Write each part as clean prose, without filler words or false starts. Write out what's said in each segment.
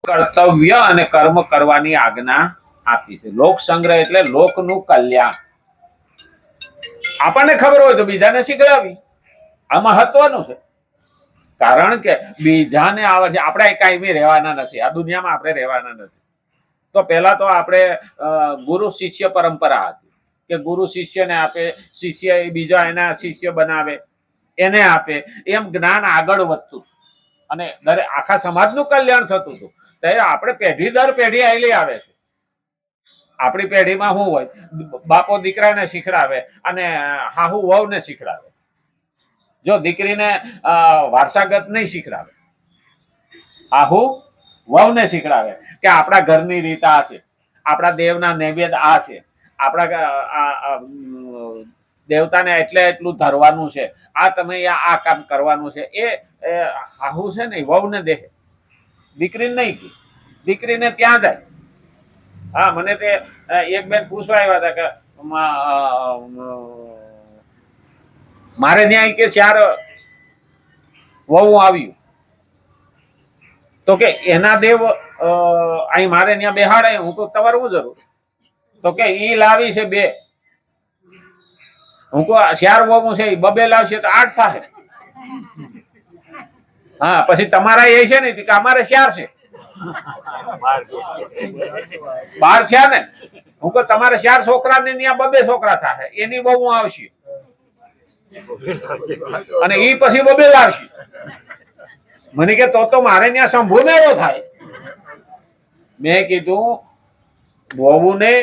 કર્તવ્ય અને કર્મ કરવાની આજ્ઞા આપી છે. લોક સંગ્રહ એટલે લોકનું કલ્યાણ. આપણને ખબર હોય તો બીજાને શીખડાવી, આ મહત્વનું છે. કારણ કે બીજાને આવે છે, આપણે કાયમી રહેવાના નથી, આ દુનિયામાં આપણે રહેવાના નથી. તો પહેલા તો આપણે ગુરુ શિષ્ય પરંપરા હતી કે ગુરુ શિષ્યને આપે, શિષ્ય બીજા એના શિષ્ય બનાવે, એને આપે, એમ જ્ઞાન આગળ વધતું અને દરેક આખા સમાજનું કલ્યાણ થતું હતું. ત્યારે આપણે પેઢી દર પેઢી આવેલી આવે છે. આપણી પેઢીમાં શું હોય, બાપો દીકરાને શીખડાવે અને હાહુ વહુને શીખડાવે. જો દીકરીને વારસાગત નહીં શીખડાવે, હાહુ વહુને શીખડાવે કે આપણા ઘરની રીત આ છે, આપણા દેવના નૈવેદ્ય આ છે, આપણા દેવતાને એટલે એટલું ધરવાનું છે, આ તમે આ કામ કરવાનું છે. એ હાહુ છે ને વહુને દેખે, દીકરીને નહીં કે દીકરીને ત્યાં જાય. હા, મને તે એક બેન પૂછવા આવ્યા હતા કે મારે ત્યાં કે 4 વહુ આવ્યું તો કે એના દેવ અહીં મારે ત્યાં બેહાડે. હું તો તમારું શું જરૂર? તો કે ઈ લાવી છે 2. હું કહું 4 વહુ છે, 2 લાવશે તો 8 થાય. હા, પછી તમારા એ છે ને કે અમારે 4 છે, 12 થયા ને. હું કહું તમારે 4 છોકરા ને ત્યાં 2 છોકરા થાય, એની બહુ આવશે અને ઈ પછી 2 લાવશે. મને કે તો મારે ત્યાં શંભુ મેળો થાય. મેં કીધું બહુને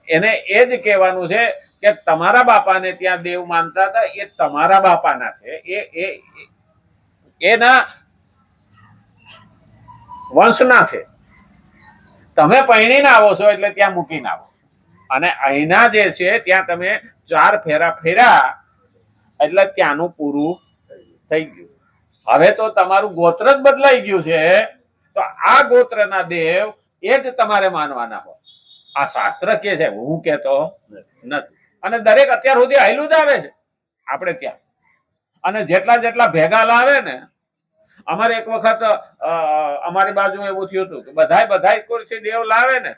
એને એ જ કહેવાનું છે કે તમારા બાપાને ત્યાં દેવ માનતા હતા, એ તમારા બાપાના છે, એના વંશના છે. તમે પૈણીને આવો છો એટલે ત્યાં મૂકીને આવો, અને અહીંના જે છે ત્યાં તમે 4 ફેરા ફેર્યા એટલે ત્યાંનું પૂરું થઈ ગયું. હવે તો તમારું ગોત્ર જ બદલાઈ ગયું છે, તો આ ગોત્રના દેવ એ જ તમારે માનવાના હોય. આ શાસ્ત્ર કે છે, હું કેતો નથી. અને દરેક અત્યાર સુધી આયલું જ આવે છે આપણે ત્યાં. અને જેટલા ભેગા લાવે ને, અમારે એક વખત અમારી બાજુ એવું થયું હતું કે બધા કોઈ દેવ લાવે ને,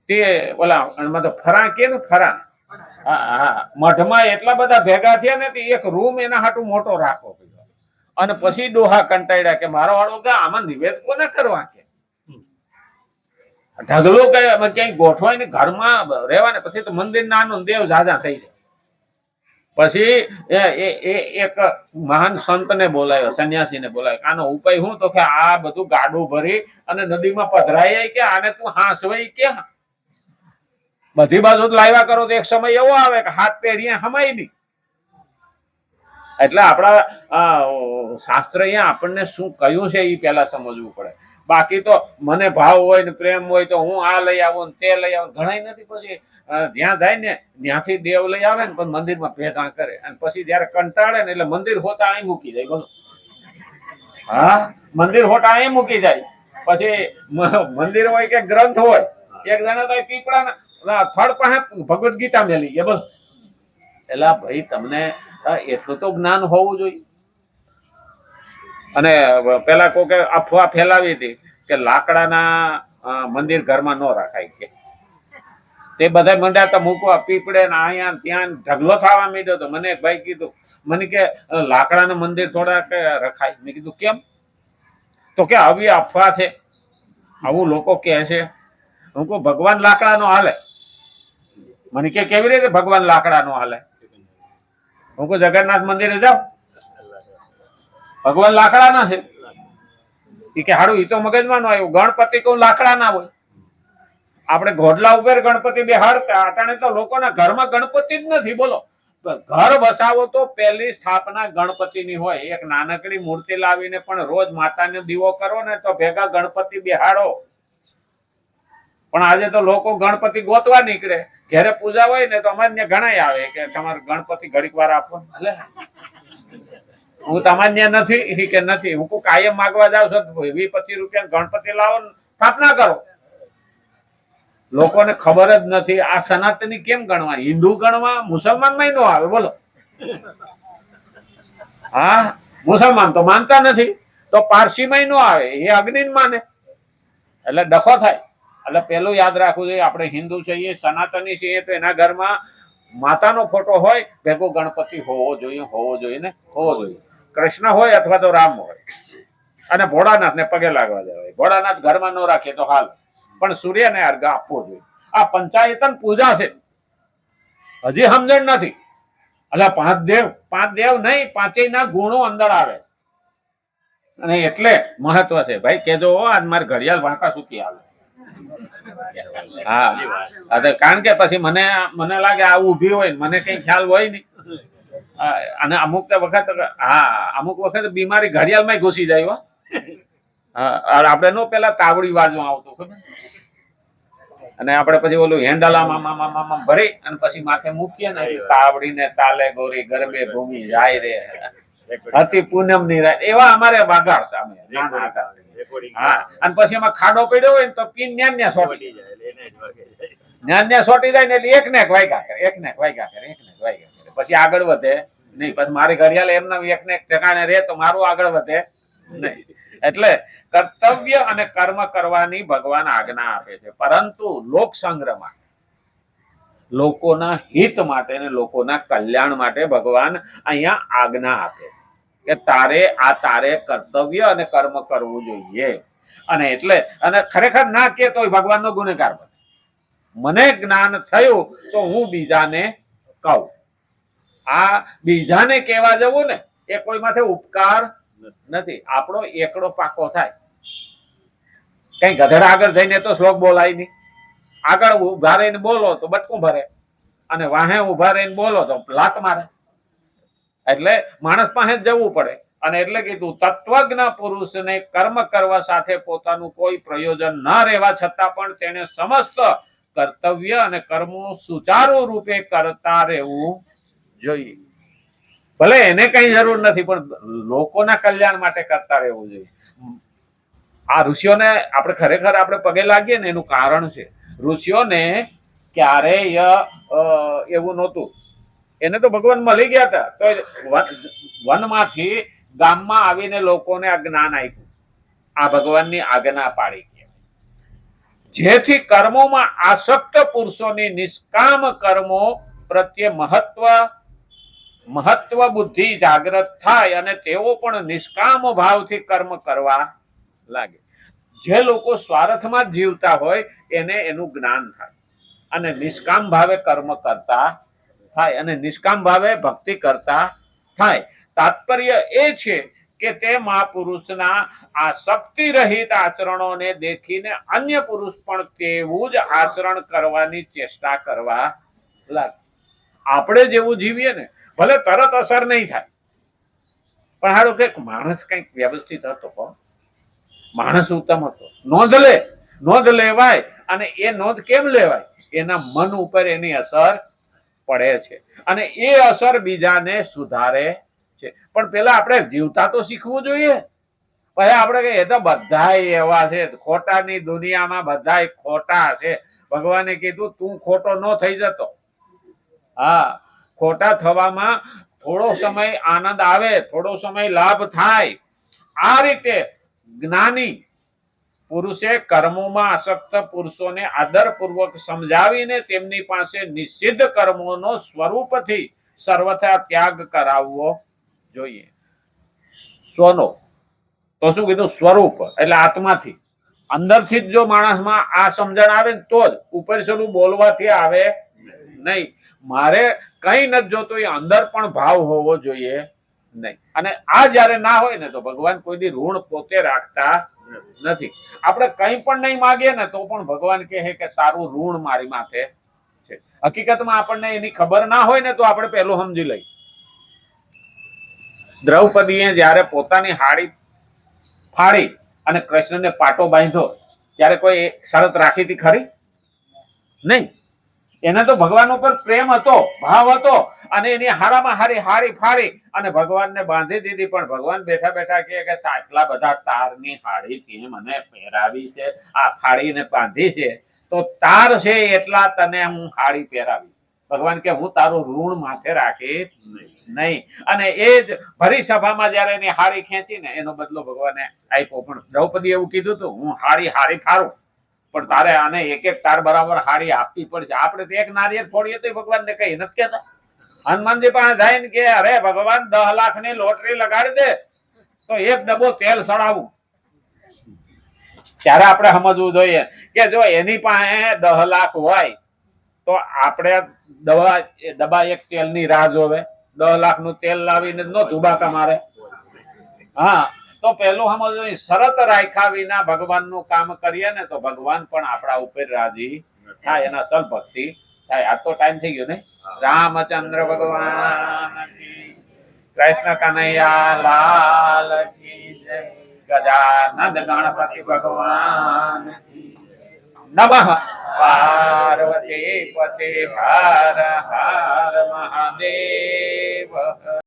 તે ઓલા મતલબ ફરા કે ને ફરા, હા, મઠમાં એટલા બધા ભેગા થયા ને, એક રૂમ એના હાટું મોટો રાખો. અને પછી ડોહા કંટાળ્યા કે મારો વાળો કે આમાં નિવેદ કોને કરવા, કે ઢગલો ક્યાંય ગોઠવાય ને ઘરમાં રહેવા ને, પછી તો મંદિર નાનું, દેવ ઝાઝા થઈ જાય. પછી એક મહાન સંતને બોલાવ્યો, સંન્યાસીને બોલાવ્યો. આનો ઉપાય શું? તો કે આ બધું ગાડું ભરી અને નદીમાં પધરાય કે આને તું હાંસવાય કે બધી બાજુ લાવ્યા કરો તો એક સમય એવો આવે કે હાથ પેઢીએ હમાય નહીં. એટલે આપણા શાસ્ત્ર અહીંયા આપણને શું કહ્યું છે એ પહેલા સમજવું પડે. બાકી તો મને ભાવ હોય ને પ્રેમ હોય તો હું આ લઈ આવું તે લઈ આવું, ઘણા નથી. પછી જ્યાં જાય ને ત્યાંથી દેવ લઈ આવે ને પણ મંદિરમાં ભેગા કરે, અને પછી જયારે કંટાળે ને એટલે મંદિર હોતા અહીં મૂકી જાય. બોલો, હા, મંદિર હોટા અહીં મૂકી જાય. પછી મંદિર હોય કે ગ્રંથ હોય, એક જણા તો પીપળાના થડ પાસે ભગવદ્ ગીતા મેલી ગયા. બોલો, એટલે ભાઈ તમને એટલું તો જ્ઞાન હોવું જોઈએ. અને પેલા કોઈ અફવા ફેલાવી હતી કે લાકડાના મંદિર ઘરમાં ન રાખાય, કે તે બધા મંડ્યા તો મૂકવા પીપળે ને અહીંયા ત્યાં ઢગલો થવા માંડ્યો. તો મને એક ભાઈ કીધું, મને કે લાકડાના મંદિર થોડા રખાય. મેં કીધું કેમ? તો કે આવી અફવા છે, આવું લોકો કહે છે. હું કહું ભગવાન લાકડાનો હાલે. મને કે કેવી રીતે ભગવાન લાકડાનો હાલે? હું કહું જગન્નાથ મંદિરે જાઓ, ભગવાન લાકડાના છે. એ કે હારું, એ તો મગજમાં ન આવ્યું. ગણપતિ કહું લાકડાના હોય. આપણે ઘોડલા ઉપર ગણપતિ બેહાડતા, અટાણે તો લોકોના ઘરમાં ગણપતિ જ નથી. બોલો, ઘર વસાવો તો પહેલી સ્થાપના ગણપતિની હોય. એક નાનકડી મૂર્તિ લાવીને પણ રોજ માતાને દીવો કરો ને તો ભેગા ગણપતિ બેહાડો. પણ આજે તો લોકો ગણપતિ ગોતવા નીકળે. ઘરે પૂજા હોય ને તો અમારે ઘણા આવે કે તમારે ગણપતિ ઘડીક વાર આપો. એટલે હું તમારે ત્યાં નથી કે નથી. હું કોઈ કાયમ માગવા જાવ છો 20-25 રૂપિયા ગણપતિ લાવો, સ્થાપના કરો. લોકોને ખબર જ નથી. આ સનાતની કેમ ગણવા? હિન્દુ ગણવા? મુસલમાનમાં નો આવે. બોલો, હા, મુસલમાન તો માનતા નથી. તો તો પારસીમાં નો આવે, એ અગ્નિ માને, એટલે ડખો થાય. એટલે પેલું યાદ રાખવું જોઈએ, આપણે હિન્દુ છીએ, સનાતની છીએ, તો એના ઘરમાં માતાનો ફોટો હોય ભેગો ગણપતિ હોવો જોઈએ ને હોવો જોઈએ. કૃષ્ણ હોય અથવા તો રામ હોય, અને ભોળાનાથ ને પગે લાગવા જવાય. ભોળાનાથ ઘરમાં ન રાખીએ તો હાલ, પણ સૂર્યને અર્ઘ આપવો જોઈએ. આ પંચાયતન પૂજા છે, હજી સમજણ નથી. એટલે પાંચ દેવ નહીં, પાંચેય ના ગુણો અંદર આવે, અને એટલે મહત્વ છે. ભાઈ કેજો આજ મારે ઘડિયાળ વાંકા સુકી આવે. હા, કારણ કે પછી મને લાગે આ ઊભી હોય ને મને કઈ ખ્યાલ હોય નહીં. અને અમુક વખત અમુક વખત બીમારી ઘડિયાળમાં ઘૂસી જાય. આપણે નો પેલા તાવડી વાજવા આવતું ખબર, અને આપણે પછી ઓલું હેન્ડલ આમાં ભરી અને પછી માથે મૂકીએ ને, તાવડી ને તાલે ગોરી ગરબે ભૂમિ જાય રે હતી પૂનમ ની રાત, એવા અમારે વાગાડતા અમે નાના હતા. હા, અને પછી એમાં ખાડો પડ્યો હોય ને તો પીન ન્યા સોટી જાય ને એટલે એક ને એક વાગ્યા કરે. પછી આગળ વધે નહીં. પછી મારી ઘડિયાળ એમના એક ને એક ઠેકાણે રે તો મારું આગળ વધે નહીં. એટલે કર્તવ્ય અને કર્મ કરવાની ભગવાન આજ્ઞા આપે છે, પરંતુ લોક સંગ્રહમાં લોકોના હિત માટે અને લોકોના કલ્યાણ માટે ભગવાન અહીંયા આજ્ઞા આપે કે તારે કર્તવ્ય અને કર્મ કરવું જોઈએ. અને એટલે અને ખરેખર ના કે તો ભગવાનનો ગુનેગાર બને. મને જ્ઞાન થયું તો હું બીજાને કહું. આ બીજાને કહેવા જવું ને એ કોઈ માથે ઉપકાર નથી, આપણો એકડો પાકો થાય. કઈ ગધેડા આગળ જઈને તો શ્લોક બોલાય નહીં. આગળ ઉભા રહીને બોલો તો બટકું ભરે, અને વાહે ઉભા રહીને બોલો તો લાત મારે. એટલે માણસ પાસે જવું પડે. અને એટલે કીધું તત્વજ્ઞ પુરુષને કર્મ કરવા સાથે પોતાનું કોઈ પ્રયોજન ન રહેવા છતાં પણ તેને સમસ્ત કર્તવ્ય અને કર્મો સુચારુ રૂપે કરતા રહેવું જોઈએ. ભલે એને કઈ જરૂર નથી, પણ લોકોના કલ્યાણ માટે કરતા રહેવું જોઈએ. આ ઋષિઓને આપણે ખરેખર આપણે પગે લાગીએ ને એનું કારણ છે. ઋષિઓને ક્યારેય એવું નહોતું. એને તો ભગવાન મળી ગયા હતા, તો વનમાંથી ગામમાં આવીને લોકોને આ જ્ઞાન આપ્યું. આ ભગવાનની આજ્ઞા પાડી ગયા, જેથી કર્મોમાં આસક્ત પુરુષોની નિષ્કામ કર્મો પ્રત્યે મહત્વ બુદ્ધિ જાગૃત થાય અને તેઓ પણ નિષ્કામ ભાવથી કર્મ કરવા લાગે. જે લોકો સ્વાર્થમાં જ જીવતા હોય એને એનું જ્ઞાન થાય, અને નિષ્કામ ભાવે કર્મ કરતા થાય, અને નિષ્કામ ભાવે ભક્તિ કરતા થાય. તાત્પર્ય એ છે કે તે મહાપુરુષના આ શક્તિ રહિત આચરણોને દેખીને અન્ય પુરુષ પણ તેવું જ આચરણ કરવાની ચેષ્ટા કરવા લાગે. આપણે જેવું જીવીએ ને ભલે તરત અસર નહીં થાય, પણ હારું કે માણસ કઈક વ્યવસ્થિત હતો, માણસ ઉત્તમ હતો, નોંધ લેવાય. અને એ નોંધ કેમ લેવાય? એના મન ઉપર એની અસર પડે છે, અને એ અસર બીજાને સુધારે છે. પણ પેલા આપણે જીવતા તો શીખવું જોઈએ. પછી આપણે કહીએ તો બધા એવા છે, ખોટાની દુનિયામાં બધા ખોટા છે. ભગવાને કીધું તું ખોટો ન થઈ જતો. હા, ખોટા થવામાં થોડો સમય આનંદ આવે, થોડો સમય લાભ થાય. આ રીતે જ્ઞાની પુરુષે કર્મોમાં આસક્ત પુરુષોને આદરપૂર્વક સમજાવીને તેમની પાસે નિષિદ્ધ કર્મોનો સ્વરૂપથી સર્વથા ત્યાગ કરાવવો જોઈએ. સ્વનો તો શું કીધું? સ્વરૂપ એટલે આત્માથી, અંદરથી જ જો માણસમાં આ સમજણ આવે ને તો જ ઉપર છેલ્લું બોલવાથી આવે નહીં. મારે કઈ નથી જોતું, એ અંદર પણ ભાવ હોવો જોઈએ નહીં. અને આ જયારે ના હોય ને તો ભગવાન કોઈ દી ઋણ પોતે રાખતા નથી. આપણે કઈ પણ નહીં માગીએ ને તો પણ ભગવાન કહે કે તારું ઋણ મારી માથે છે. હકીકતમાં આપણને એની ખબર ના હોય ને તો આપણે પહેલું સમજી લઈએ. દ્રૌપદીએ જયારે પોતાની હાડી ફાડી અને કૃષ્ણને પાટો બાંધ્યો ત્યારે કોઈ શરત રાખી હતી ખરી? નહીં. એને તો ભગવાન ઉપર પ્રેમ હતો, ભાવ હતો, અને એની હારામાં હારી હારી ફાડી અને ભગવાનને બાંધી દીધી. પણ ભગવાન બેઠા બેઠા કહે કે આટલા બધા તારની હાડી મને પહેરાવી છે, આ ફાડીને બાંધી છે, તો તાર છે એટલા તને હું હાડી પહેરાવી. ભગવાન કે હું તારું ઋણ માથે રાખીશ નહીં. અને એ જ ભરી સભામાં જયારે એની હાડી ખેંચીને એનો બદલો ભગવાને આપ્યો. પણ દ્રૌપદી એવું કીધું હતું, હું હાડી ફારું, પણ તારે આને એક એક તાર બરાબર હાડી આપવી પડશે. આપણે તો એક નારિયેળ ફોડીએ તો ભગવાનને કઈ નથી કહેતા. હનુમાનજી પાસે જાય ને કે અરે ભગવાન 10 લાખની લોટરી લગાડી દે તો એક ડબ્બો તેલ સડાવું. ત્યારે આપણે સમજવું જોઈએ કે જો એની પાસે 10 લાખ હોય તો આપણે ડબ્બા એક તેલની રાહ જોવે. 10 લાખનું તેલ લાવીને નો ધુબાકા મારે. હા, તો પેલું સમજવું, શરત રાખ્યા વિના ભગવાનનું કામ કરીએ ને તો ભગવાન પણ આપણા ઉપર રાજી થાય, એના સલભક્તિ થાય. આ તો ટાઈમ થઈ ગયો ને. રામચંદ્ર ભગવાન કી, કૃષ્ણ કનૈયા લાલ કી જય, ગજાનંદ ગણપતિ ભગવાન કી નમઃ. પાર્વતી પતિ હર હર મહાદેવ.